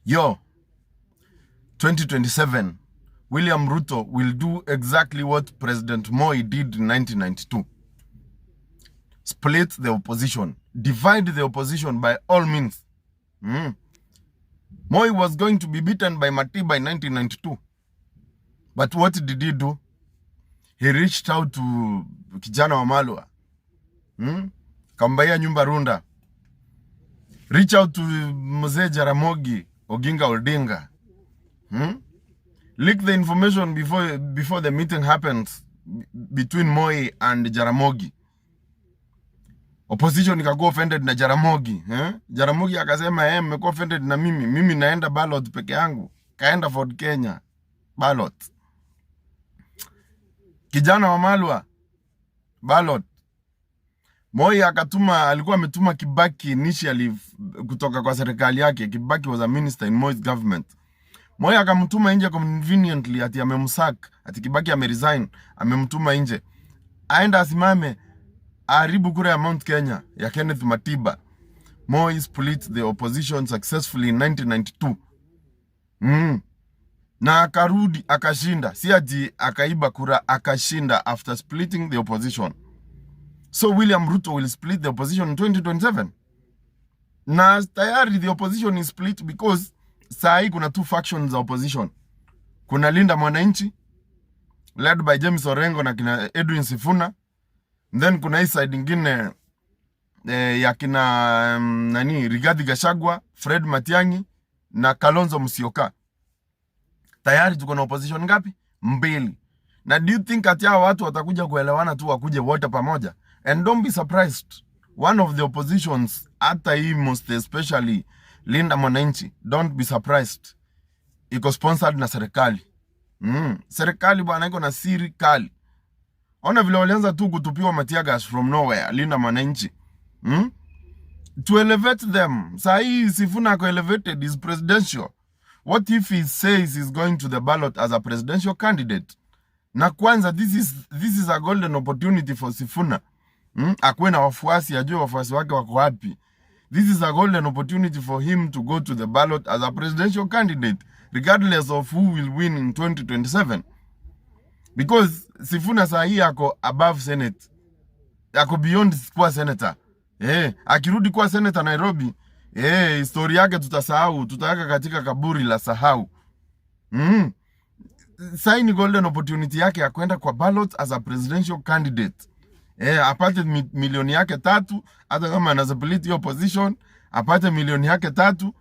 Yo, 2027, William Ruto will do exactly what President Moi did in 1992. Split the opposition. Divide the opposition by all means. Moi was going to be beaten by Matiba in 1992. But what did he do? He reached out to Kijana Wamalwa. Kambaya Nyumba Runda. Reach out to Mzee Jaramogi Oginga Odinga. Leak the information before the meeting happens between Moi and Jaramogi. Opposition ikakuwa offended na Jaramogi. Jaramogi akasema mmekuwa offended na mimi naenda ballot peke yangu. Kaenda Ford Kenya ballot. Kijana Wamalwa ballot. Moi alikuwa ametuma Kibaki initially kutoka kwa serikali yake. Kibaki was a minister in Moi's government. Moi akamtuma nje conveniently, ati amemsack, ati Kibaki ameresign, amemtuma nje. Aenda asimame aribu kura ya Mount Kenya ya Kenneth Matiba. Moi split the opposition successfully in 1992. Na akarudi akashinda. Si ati akaiba kura, akashinda after splitting the opposition. So William Ruto will split the opposition in 2027. Na tayari the opposition is split because sahi kuna two factions za opposition. Kuna Linda Mwananchi led by James Orengo na kina Edwin Sifuna. Then kuna hii side ingine ya kina Rigathi Gachagua, Fred Matiang'i na Kalonzo Musyoka. Tayari tuko na opposition ngapi? Mbili. Na do you think ati hao watu watakuja kuelewana tu wakuje wote pamoja? And don't be surprised, one of the oppositions, hata hii most especially Linda Mwananchi, don't be surprised, iko sponsored na serikali. Serikali bwana iko na siri kali. Ona vile walianza tu kutupiwa matiagas from nowhere, Linda Mwananchi. To elevate them. Sahi Sifuna ako elevated, is presidential. What if he says he's going to the ballot as a presidential candidate? Na kwanza, this is a golden opportunity for Sifuna. Akuwe na wafuasi, ajue wafuasi wake wako wapi. This is a golden opportunity for him to go to the ballot as a presidential candidate, regardless of who will win in 2027. Because Sifuna sahi ako above Senate. Ako beyond kuwa senator. Akirudi kuwa senator Nairobi, historia yake tutasahau, tutaweka katika kaburi la sahau. Sahi ni golden opportunity yake ya kwenda kwa ballot as a presidential candidate. Apate milioni yake 3, hata kama anasplit hiyo position, apate milioni yake 3,